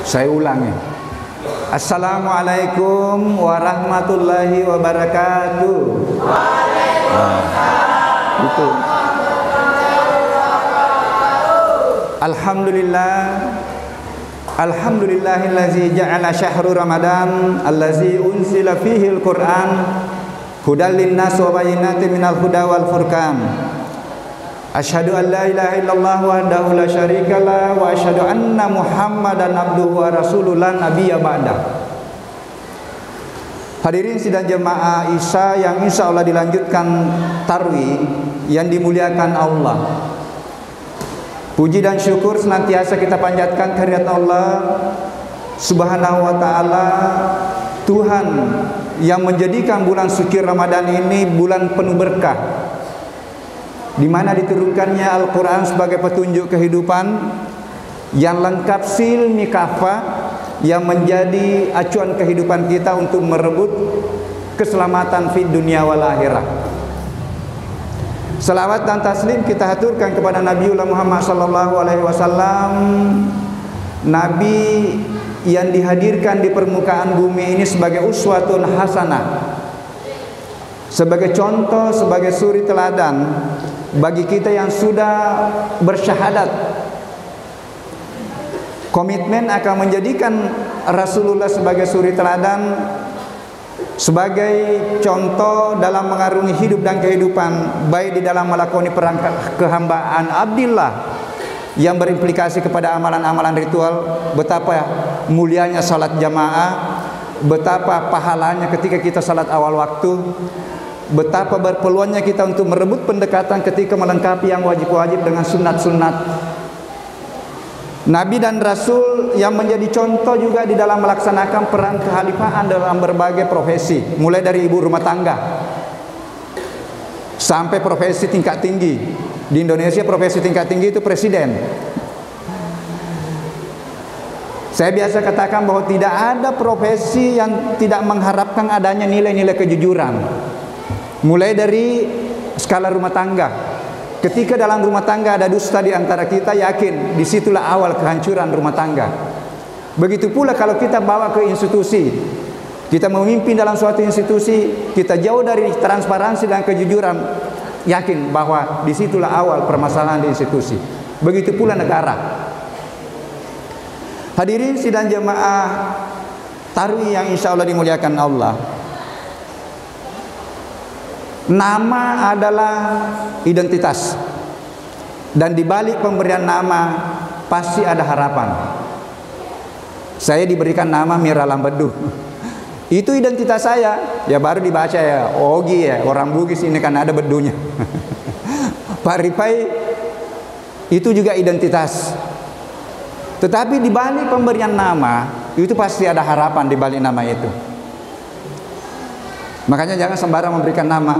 Saya ulangi. Assalamualaikum warahmatullahi wabarakatuh. Itu. Alhamdulillah. Alhamdulillahillazi ja'ala syahru Ramadan allazi unsila fihi al-Qur'an hudal linnas wa bayyinatin minal huda wal furqan. Asyhadu an la ilaha illallah wahdahu la syarikalah wa asyhadu anna Muhammadan abduhu wa rasuluhu la nabiyya ba'da. Hadirin sidang jemaah Isya yang insya Allah dilanjutkan tarwih yang dimuliakan Allah. Puji dan syukur senantiasa kita panjatkan kehadirat Allah Subhanahu wa taala, Tuhan yang menjadikan bulan suci Ramadan ini bulan penuh berkah, di mana diturunkannya Al-Quran sebagai petunjuk kehidupan yang lengkap silmi kafah, yang menjadi acuan kehidupan kita untuk merebut keselamatan fid dunia wal akhirah. Salawat dan taslim kita haturkan kepada Nabiullah Muhammad sallallahu alaihi wasallam, Nabi yang dihadirkan di permukaan bumi ini sebagai uswatun hasanah, sebagai contoh, sebagai suri teladan bagi kita yang sudah bersyahadat, komitmen akan menjadikan Rasulullah sebagai suri teladan, sebagai contoh dalam mengarungi hidup dan kehidupan, baik di dalam melakoni perangkat kehambaan abdillah yang berimplikasi kepada amalan-amalan ritual. Betapa mulianya salat jamaah, betapa pahalanya ketika kita salat awal waktu, betapa berpeluangnya kita untuk merebut pendekatan ketika melengkapi yang wajib-wajib dengan sunat-sunat. Nabi dan Rasul yang menjadi contoh juga di dalam melaksanakan peran kekhalifahan dalam berbagai profesi, mulai dari ibu rumah tangga sampai profesi tingkat tinggi. Di Indonesia profesi tingkat tinggi itu presiden. Saya biasa katakan bahwa tidak ada profesi yang tidak mengharapkan adanya nilai-nilai kejujuran. Mulai dari skala rumah tangga. Ketika dalam rumah tangga ada dusta di antara kita, yakin disitulah awal kehancuran rumah tangga. Begitu pula kalau kita bawa ke institusi, kita memimpin dalam suatu institusi, kita jauh dari transparansi dan kejujuran, yakin bahwa disitulah awal permasalahan di institusi. Begitu pula negara. Hadirin sidang jemaah tarwih yang insya Allah dimuliakan Allah. Nama adalah identitas, dan di balik pemberian nama pasti ada harapan. Saya diberikan nama Mira Lambedu, itu identitas saya. Ya baru dibaca ya, Ogi ya, orang Bugis ini kan ada bedunya. Pak Rifai itu juga identitas. Tetapi di balik pemberian nama itu pasti ada harapan di balik nama itu. Makanya jangan sembarang memberikan nama.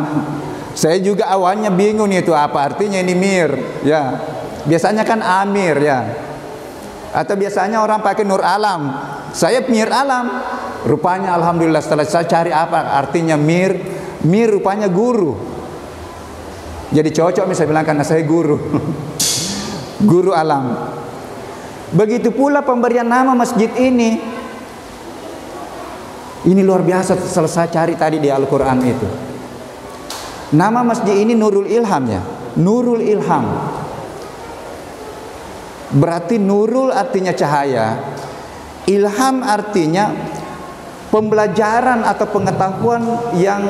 Saya juga awalnya bingung itu apa artinya ini Mir, ya. Biasanya kan Amir, ya. Atau biasanya orang pakai Nur Alam. Saya Mir Alam. Rupanya alhamdulillah setelah saya cari apa artinya Mir, Mir rupanya guru. Jadi cocok saya bilang karena saya guru. Guru alam. Begitu pula pemberian nama masjid ini. Ini luar biasa, selesai cari tadi di Al-Quran itu. Nama masjid ini Nurul Ilham ya. Nurul Ilham. Berarti Nurul artinya cahaya. Ilham artinya pembelajaran atau pengetahuan yang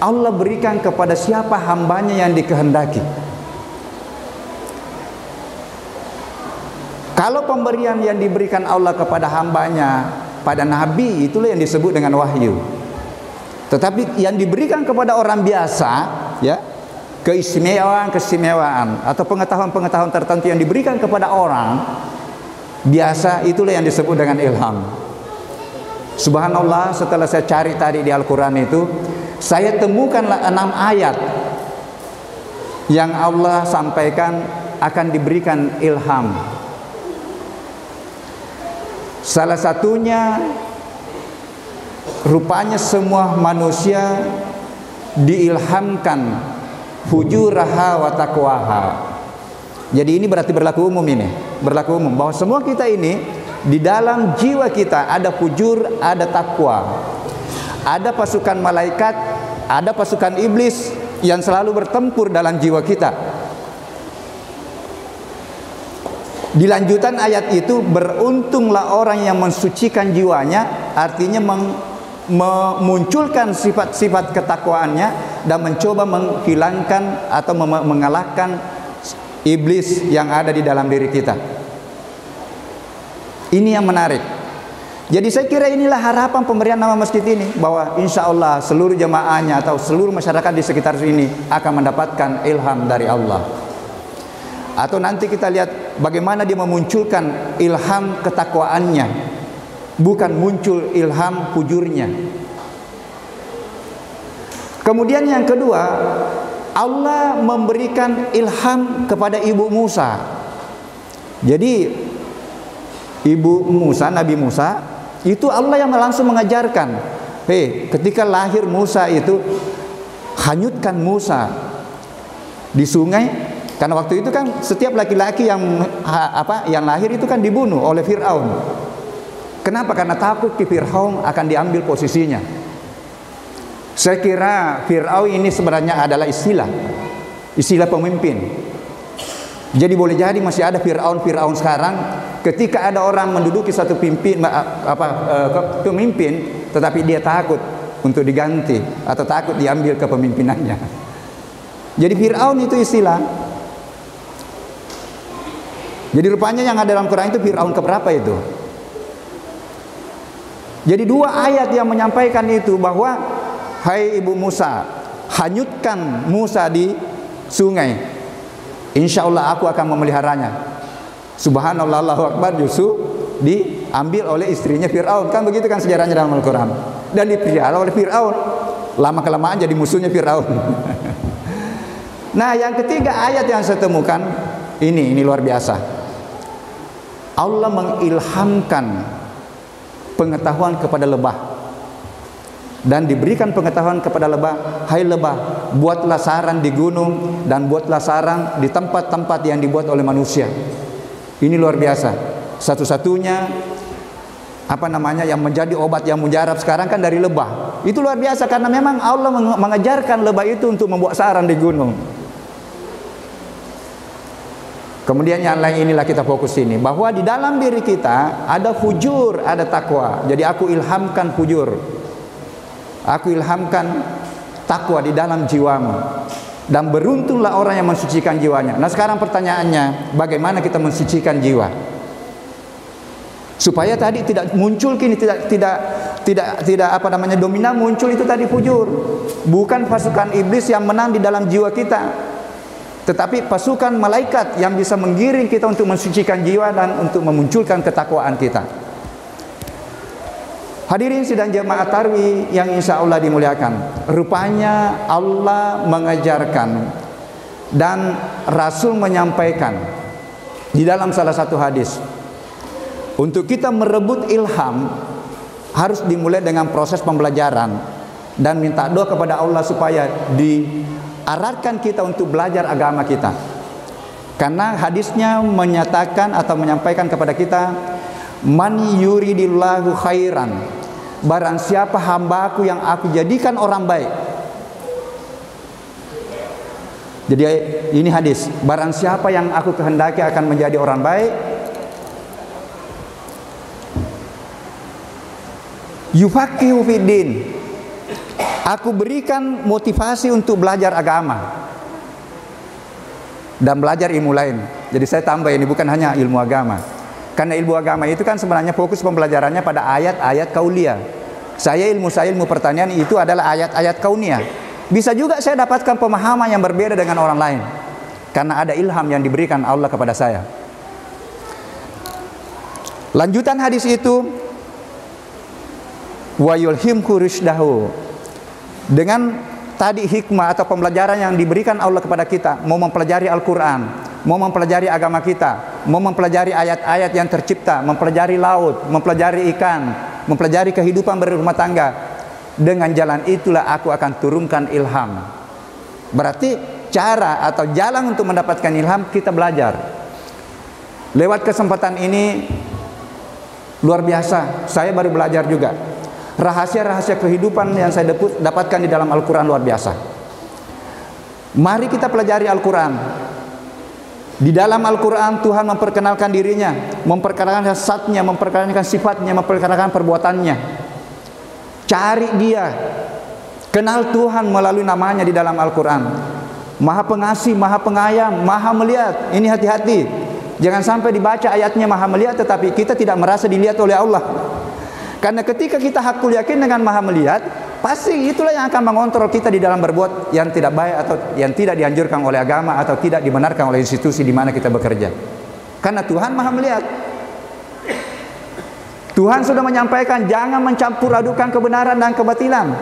Allah berikan kepada siapa hambanya yang dikehendaki. Kalau pemberian yang diberikan Allah kepada hambanya, pada Nabi, itulah yang disebut dengan wahyu. Tetapi yang diberikan kepada orang biasa, ya, keistimewaan atau pengetahuan-pengetahuan tertentu yang diberikan kepada orang biasa, itulah yang disebut dengan ilham. Subhanallah, setelah saya cari tadi di Al-Quran itu, saya temukan 6 ayat yang Allah sampaikan akan diberikan ilham. Salah satunya, rupanya semua manusia diilhamkan fujuraha wa taqwaha. Jadi ini berarti berlaku umum ini, berlaku umum bahwa semua kita ini di dalam jiwa kita ada fujur, ada takwa. Ada pasukan malaikat, ada pasukan iblis yang selalu bertempur dalam jiwa kita. Di lanjutan ayat itu, beruntunglah orang yang mensucikan jiwanya, artinya memunculkan sifat-sifat ketakwaannya dan mencoba menghilangkan atau mengalahkan iblis yang ada di dalam diri kita. Ini yang menarik. Jadi saya kira inilah harapan pemberian nama masjid ini, bahwa insya Allah seluruh jamaahnya atau seluruh masyarakat di sekitar sini akan mendapatkan ilham dari Allah. Atau nanti kita lihat bagaimana dia memunculkan ilham ketakwaannya, bukan muncul ilham fujurnya. Kemudian yang kedua, Allah memberikan ilham kepada ibu Musa. Jadi ibu Musa, Nabi Musa, itu Allah yang langsung mengajarkan. Ketika lahir Musa itu, hanyutkan Musa di sungai. Karena waktu itu kan setiap laki-laki yang lahir itu kan dibunuh oleh Fir'aun. Kenapa? Karena takut Fir'aun akan diambil posisinya. Saya kira Fir'aun ini sebenarnya adalah istilah pemimpin. Jadi boleh jadi masih ada Fir'aun sekarang, ketika ada orang menduduki satu pemimpin, tetapi dia takut untuk diganti atau takut diambil kepemimpinannya. Jadi Fir'aun itu istilah. Jadi rupanya yang ada dalam Quran itu Fir'aun keberapa itu? Jadi dua ayat yang menyampaikan itu, bahwa hai ibu Musa, hanyutkan Musa di sungai, insya Allah aku akan memeliharanya. Subhanallah, Allahu Akbar, justru diambil oleh istrinya Fir'aun. Kan begitu kan sejarahnya dalam Al-Quran. Dan dipelihara oleh Fir'aun. Lama kelamaan jadi musuhnya Fir'aun. Nah, yang ketiga ayat yang saya temukan ini luar biasa. Allah mengilhamkan pengetahuan kepada lebah, dan diberikan pengetahuan kepada lebah, hai lebah, buatlah sarang di gunung dan buatlah sarang di tempat-tempat yang dibuat oleh manusia. Ini luar biasa. Satu-satunya yang menjadi obat yang mujarab sekarang kan dari lebah. Itu luar biasa, karena memang Allah mengajarkan lebah itu untuk membuat sarang di gunung. Kemudian yang lain inilah kita fokus ini, bahwa di dalam diri kita ada fujur, ada takwa. Jadi aku ilhamkan fujur, aku ilhamkan takwa di dalam jiwamu, dan beruntunglah orang yang mensucikan jiwanya. Nah sekarang pertanyaannya, bagaimana kita mensucikan jiwa supaya tadi tidak muncul dominan muncul itu tadi fujur. Bukan pasukan iblis yang menang di dalam jiwa kita, tetapi pasukan malaikat yang bisa menggiring kita untuk mensucikan jiwa dan untuk memunculkan ketakwaan kita. Hadirin sidang jemaah Tarwi yang insya Allah dimuliakan, rupanya Allah mengajarkan dan Rasul menyampaikan di dalam salah satu hadis, untuk kita merebut ilham harus dimulai dengan proses pembelajaran dan minta doa kepada Allah supaya diarahkan kita untuk belajar agama kita. Karena hadisnya menyatakan atau menyampaikan kepada kita, man yuridillahu khairan, barang siapa hambaku yang aku jadikan orang baik. Jadi ini hadis, barang siapa yang aku kehendaki akan menjadi orang baik, yufaqihu fiddin, aku berikan motivasi untuk belajar agama dan belajar ilmu lain. Jadi saya tambah ini, bukan hanya ilmu agama, karena ilmu agama itu kan sebenarnya fokus pembelajarannya pada ayat-ayat kauliyah. Ilmu pertanian itu adalah ayat-ayat kauniyah. Bisa juga saya dapatkan pemahaman yang berbeda dengan orang lain, karena ada ilham yang diberikan Allah kepada saya. Lanjutan hadis itu, wa yulhimhu rusydahu, dengan tadi hikmah atau pembelajaran yang diberikan Allah kepada kita, mau mempelajari Al-Quran, mau mempelajari agama kita, mau mempelajari ayat-ayat yang tercipta, mempelajari laut, mempelajari ikan, mempelajari kehidupan berumah tangga. Dengan jalan itulah aku akan turunkan ilham. Berarti cara atau jalan untuk mendapatkan ilham kita belajar. Lewat kesempatan ini Luar biasa, saya baru belajar juga. Rahasia-rahasia kehidupan yang saya dapatkan di dalam Al-Quran luar biasa. Mari kita pelajari Al-Quran. Di dalam Al-Quran Tuhan memperkenalkan dirinya, memperkenalkan zatnya, memperkenalkan sifatnya, memperkenalkan perbuatannya. Cari dia, kenal Tuhan melalui namanya di dalam Al-Quran. Maha pengasih, maha pengayam, maha melihat. Ini hati-hati, jangan sampai dibaca ayatnya maha melihat tetapi kita tidak merasa dilihat oleh Allah. Karena ketika kita hakul yakin dengan maha melihat, pasti itulah yang akan mengontrol kita di dalam berbuat yang tidak baik atau yang tidak dianjurkan oleh agama atau tidak dibenarkan oleh institusi di mana kita bekerja. Karena Tuhan maha melihat. Tuhan sudah menyampaikan jangan mencampur adukan kebenaran dan kebatilan.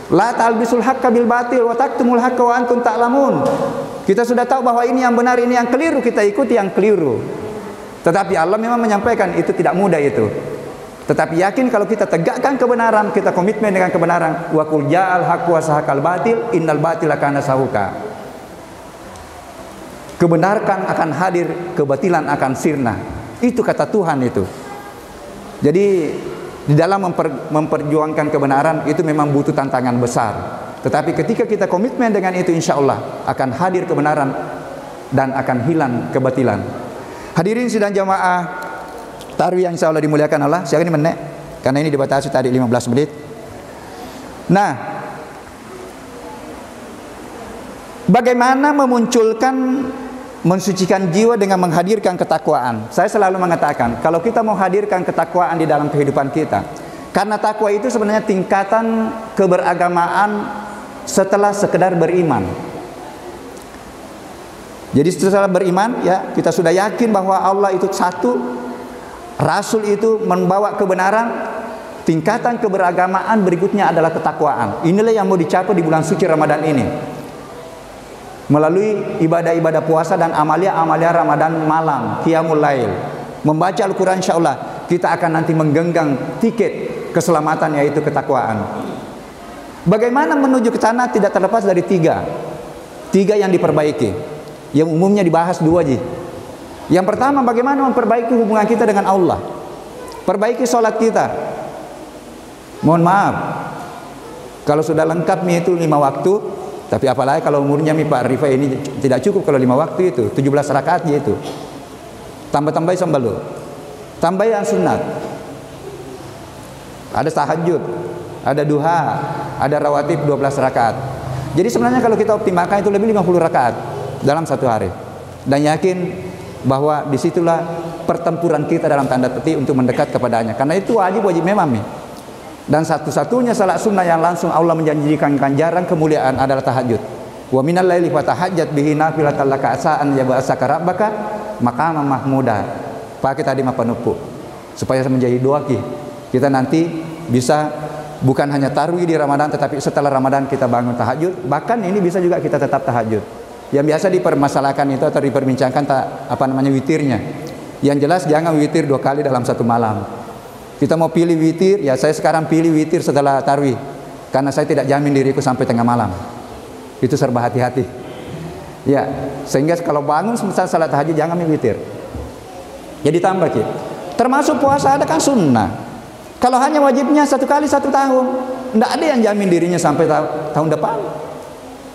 La talbisul haqqa bil batil wa taktumul haqqa wa antum ta'lamun. Kita sudah tahu bahwa ini yang benar, ini yang keliru, kita ikuti yang keliru. Tetapi Allah memang menyampaikan itu tidak mudah itu. Tetapi yakin kalau kita tegakkan kebenaran, kita komitmen dengan kebenaran. Wa qul ja'al haqqu wa sahaqal batil innal batila kana sahuqa. Kebenarkan akan hadir, kebatilan akan sirna. Itu kata Tuhan itu. Jadi di dalam memperjuangkan kebenaran itu memang butuh tantangan besar. Tetapi ketika kita komitmen dengan itu, insya Allah akan hadir kebenaran dan akan hilang kebatilan. Hadirin sidang jamaah Tarwih yang insya Allah dimuliakan Allah. Siapa ini menek? Karena ini dibatasi tadi 15 menit. Nah, bagaimana mensucikan jiwa dengan menghadirkan ketakwaan? Saya selalu mengatakan, kalau kita mau hadirkan ketakwaan di dalam kehidupan kita, karena takwa itu sebenarnya tingkatan keberagamaan setelah sekedar beriman. Jadi setelah beriman, ya kita sudah yakin bahwa Allah itu satu, Rasul itu membawa kebenaran. Tingkatan keberagamaan berikutnya adalah ketakwaan. Inilah yang mau dicapai di bulan suci Ramadan ini. Melalui ibadah-ibadah puasa dan amalia-amalia Ramadan malam, qiyamul lail, membaca Al-Quran, insyaallah kita akan nanti menggenggam tiket keselamatan, yaitu ketakwaan. Bagaimana menuju ke sana tidak terlepas dari tiga yang diperbaiki, yang umumnya dibahas dua aja. Yang pertama, bagaimana memperbaiki hubungan kita dengan Allah. Perbaiki sholat kita. Mohon maaf, kalau sudah lengkap itu 5 waktu, tapi apalagi kalau umurnya Pak Rifa ini tidak cukup kalau 5 waktu itu, 17 rakaat itu. Tambah-tambah sambal, tambah yang sunat. Ada tahajud, ada duha, ada rawatib 12 rakaat. Jadi sebenarnya kalau kita optimalkan itu lebih 50 rakaat dalam satu hari. Dan yakin bahwa disitulah pertempuran kita dalam tanda petik untuk mendekat kepadanya. Karena itu wajib memang. Dan satu-satunya salat sunnah yang langsung Allah menjanjikan ganjaran kemuliaan adalah tahajud. Wa minal laili fatahajjat bihi nafilatan laka asaan yab'asaka rabbaka maqaman mahmuda. Pakai tadi mapanupu supaya menjadi doa kita nanti bisa bukan hanya tarawih di Ramadan, tetapi setelah Ramadan kita bangun tahajud. Bahkan ini bisa juga kita tetap tahajud. Yang biasa dipermasalahkan itu atau diperbincangkan witirnya. Yang jelas jangan witir 2 kali dalam satu malam. Kita mau pilih witir, ya saya sekarang pilih witir setelah tarawih, karena saya tidak jamin diriku sampai tengah malam. Itu serba hati-hati. Ya, sehingga kalau bangun semasa salat tahajud jangan witir. Jadi tambah termasuk puasa ada kan sunnah. Kalau hanya wajibnya 1 kali 1 tahun, tidak ada yang jamin dirinya sampai tahun depan.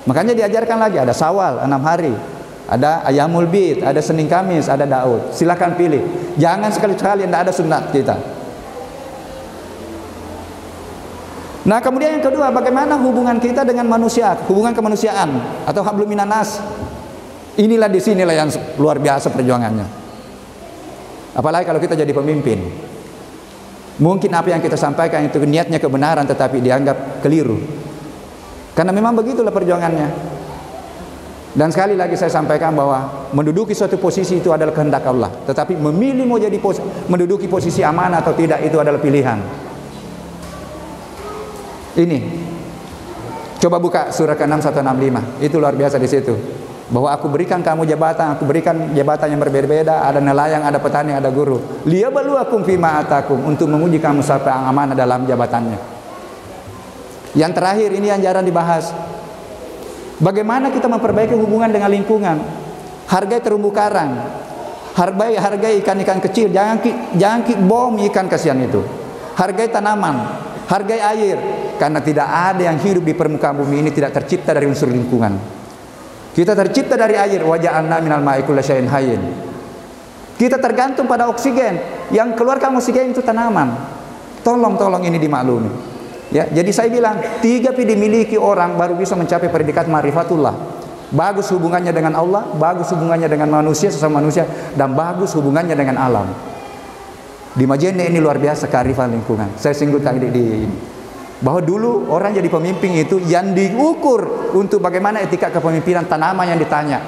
Makanya diajarkan lagi, ada Syawal 6 hari, ada Ayamul Bid, ada Senin Kamis, ada Daud. Silakan pilih. Jangan sekali-sekali tidak ada sunat kita. Nah, kemudian yang kedua, bagaimana hubungan kita dengan manusia, hubungan kemanusiaan atau hablum minan nas. Inilah disinilah yang luar biasa perjuangannya. Apalagi kalau kita jadi pemimpin. Mungkin apa yang kita sampaikan itu niatnya kebenaran tetapi dianggap keliru. Karena memang begitulah perjuangannya. Dan sekali lagi saya sampaikan bahwa menduduki suatu posisi itu adalah kehendak Allah. Tetapi memilih mau jadi menduduki posisi amanah atau tidak itu adalah pilihan. Ini. Coba buka surah ke-6 165. Itu luar biasa di situ. Bahwa aku berikan kamu jabatan, aku berikan jabatan yang berbeda-beda, ada nelayan, ada petani, ada guru. Liyabluwakum fima atakum, untuk menguji kamu siapa yang amanah dalam jabatannya. Yang terakhir ini yang jarang dibahas. Bagaimana kita memperbaiki hubungan dengan lingkungan? Hargai terumbu karang, Hargai ikan-ikan kecil, jangan bom ikan, kasihan itu. Hargai tanaman, hargai air, karena tidak ada yang hidup di permukaan bumi ini tidak tercipta dari unsur lingkungan. Kita tercipta dari air, wa ja'alna minal ma'i kulla syai'in hayyin. Kita tergantung pada oksigen, yang keluarkan oksigen itu tanaman. Tolong ini dimaklumi. Ya, jadi saya bilang 3 P dimiliki orang baru bisa mencapai predikat ma'rifatullah. Bagus hubungannya dengan Allah, bagus hubungannya dengan manusia, sesama manusia, dan bagus hubungannya dengan alam. Di Majene ini luar biasa kearifan lingkungan. Saya singgung tadi bahwa dulu orang jadi pemimpin itu yang diukur untuk bagaimana etika kepemimpinan, tanaman yang ditanya.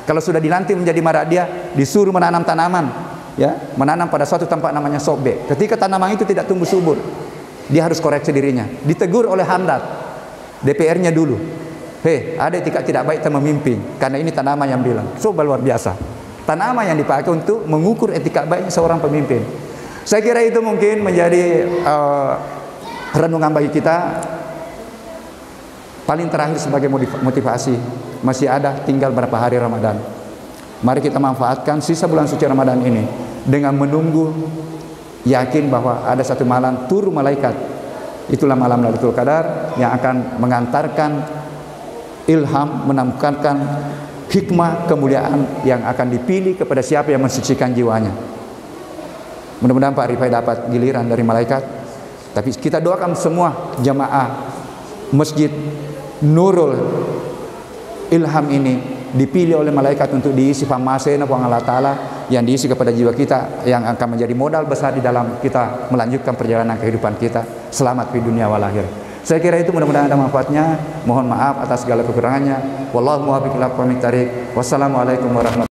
Kalau sudah dilantik menjadi maradia, disuruh menanam tanaman, ya, menanam pada suatu tempat namanya sobe. Ketika tanaman itu tidak tumbuh subur, dia harus koreksi dirinya. Ditegur oleh Hamdad, DPR-nya dulu. Hei, ada etika tidak baik teman memimpin, karena ini tanaman yang bilang. Coba luar biasa. Tanaman yang dipakai untuk mengukur etika baiknya seorang pemimpin. Saya kira itu mungkin menjadi renungan bagi kita. Paling terakhir sebagai motivasi, masih ada tinggal berapa hari Ramadan. Mari kita manfaatkan sisa bulan suci Ramadan ini dengan menunggu, yakin bahwa ada satu malam turun malaikat. Itulah malam Lailatul Qadar yang akan mengantarkan ilham, menampakkan hikmah kemuliaan yang akan dipilih kepada siapa yang mensucikan jiwanya. Mudah-mudahan Pak Rifai dapat giliran dari malaikat. Tapi kita doakan semua jamaah Masjid Nurul Ilham ini dipilih oleh malaikat untuk diisi pamasena pang Allah Ta'ala, yang diisi kepada jiwa kita, yang akan menjadi modal besar di dalam kita melanjutkan perjalanan kehidupan kita selamat di dunia wal akhirah. Saya kira itu, mudah-mudahan ada manfaatnya. Mohon maaf atas segala kekurangannya. Wallahu muwaffiq ila aqwamit thariq. Wassalamualaikum warahmatullahi wabarakatuh.